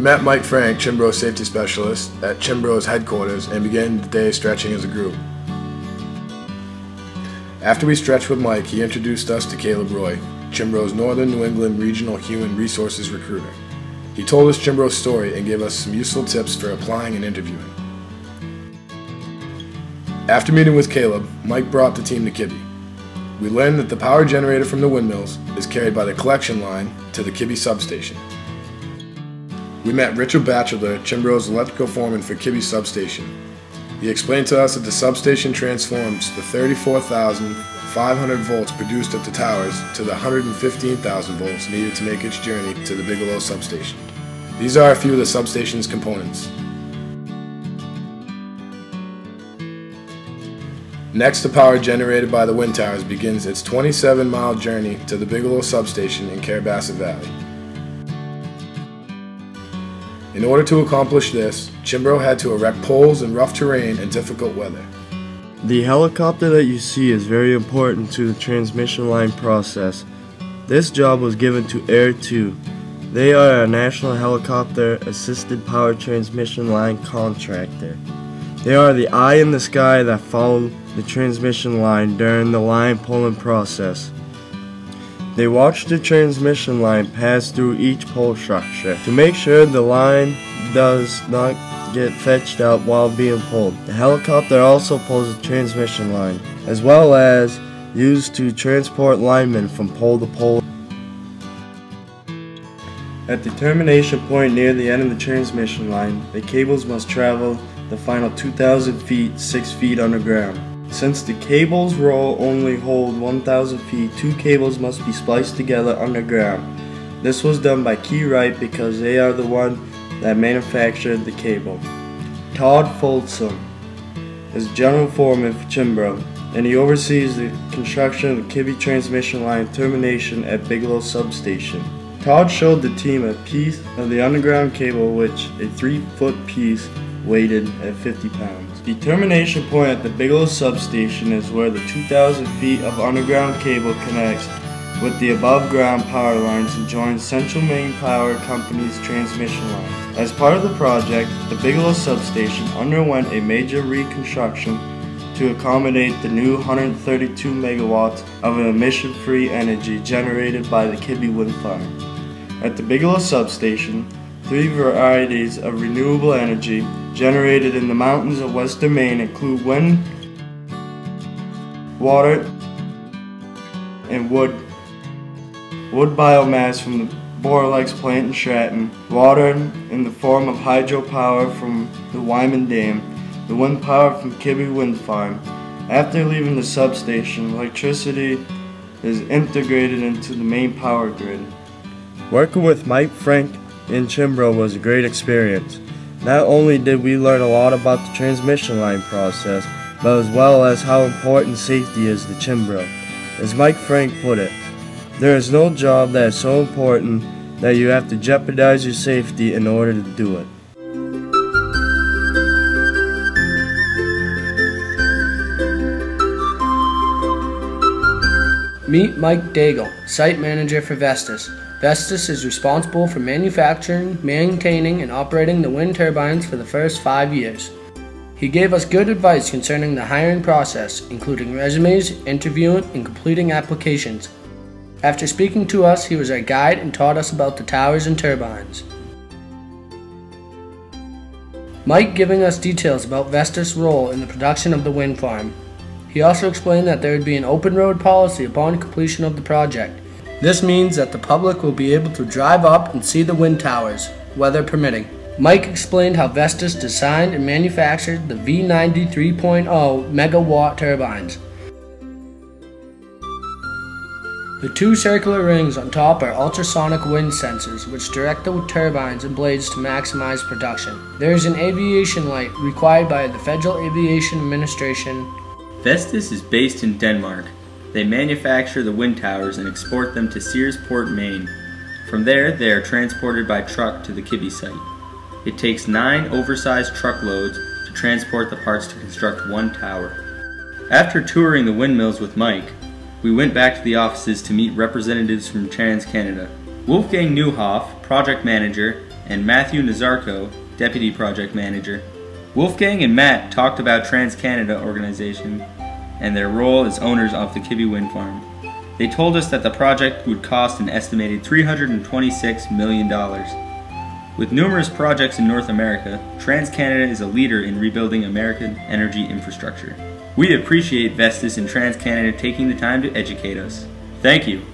We met Mike Frank, Cianbro's safety specialist, at Cianbro's headquarters and began the day stretching as a group. After we stretched with Mike, he introduced us to Caleb Roy, Cianbro's Northern New England Regional Human Resources Recruiter. He told us Cianbro's story and gave us some useful tips for applying and interviewing. After meeting with Caleb, Mike brought the team to Kibby. We learned that the power generated from the windmills is carried by the collection line to the Kibby substation. We met Richard Batchelder, Cianbro's electrical foreman for Kibby substation. He explained to us that the substation transforms the 34,500 volts produced at the towers to the 115,000 volts needed to make its journey to the Bigelow substation. These are a few of the substation's components. Next, the power generated by the wind towers begins its 27-mile journey to the Bigelow substation in Carrabassett Valley. In order to accomplish this, Cianbro had to erect poles in rough terrain and difficult weather. The helicopter that you see is very important to the transmission line process. This job was given to Air 2. They are a National Helicopter Assisted Power Transmission Line contractor. They are the eye in the sky that follow the transmission line during the line pulling process. They watch the transmission line pass through each pole structure to make sure the line does not get fetched out while being pulled. The helicopter also pulls the transmission line, as well as used to transport linemen from pole to pole. At the termination point near the end of the transmission line, the cables must travel the final 2,000 feet, 6 feet underground. Since the cable's roll only hold 1,000 feet, 2 cables must be spliced together underground. This was done by Key Wright because they are the one that manufactured the cable. Todd Folsom is general foreman for Cianbro, and he oversees the construction of the Kibby transmission line termination at Bigelow substation. Todd showed the team a piece of the underground cable, which a 3-foot piece weighted at 50 pounds. The termination point at the Bigelow substation is where the 2,000 feet of underground cable connects with the above-ground power lines and joins Central Maine Power Company's transmission lines. As part of the project, the Bigelow substation underwent a major reconstruction to accommodate the new 132 megawatts of emission-free energy generated by the Kibby Wind Farm. At the Bigelow substation, 3 varieties of renewable energy generated in the mountains of western Maine include wind, water, and wood. Wood biomass from the Borealex plant in Stratton, water in the form of hydropower from the Wyman Dam, the wind power from Kibby Wind Farm. After leaving the substation, electricity is integrated into the main power grid. Working with Mike Frank in Cianbro was a great experience. Not only did we learn a lot about the transmission line process, but as well as how important safety is to Cianbro. As Mike Frank put it, there is no job that is so important that you have to jeopardize your safety in order to do it. Meet Mike Daigle, Site Manager for Vestas. Vestas is responsible for manufacturing, maintaining, and operating the wind turbines for the first 5 years. He gave us good advice concerning the hiring process, including resumes, interviewing, and completing applications. After speaking to us, he was our guide and taught us about the towers and turbines. Mike giving us details about Vestas' role in the production of the wind farm. He also explained that there would be an open road policy upon completion of the project. This means that the public will be able to drive up and see the wind towers, weather permitting. Mike explained how Vestas designed and manufactured the V90 3.0 megawatt turbines. The 2 circular rings on top are ultrasonic wind sensors which direct the turbines and blades to maximize production. There is an aviation light required by the Federal Aviation Administration. Vestas is based in Denmark. They manufacture the wind towers and export them to Searsport, Maine. From there, they are transported by truck to the Kibby site. It takes 9 oversized truckloads to transport the parts to construct 1 tower. After touring the windmills with Mike, we went back to the offices to meet representatives from TransCanada. Wolfgang Neuhoff, project manager, and Matthew Nazarko, Deputy Project Manager. Wolfgang and Matt talked about TransCanada organization and their role as owners of the Kibby Wind Farm. They told us that the project would cost an estimated $326 million. With numerous projects in North America, TransCanada is a leader in rebuilding American energy infrastructure. We appreciate Vestas and TransCanada taking the time to educate us. Thank you.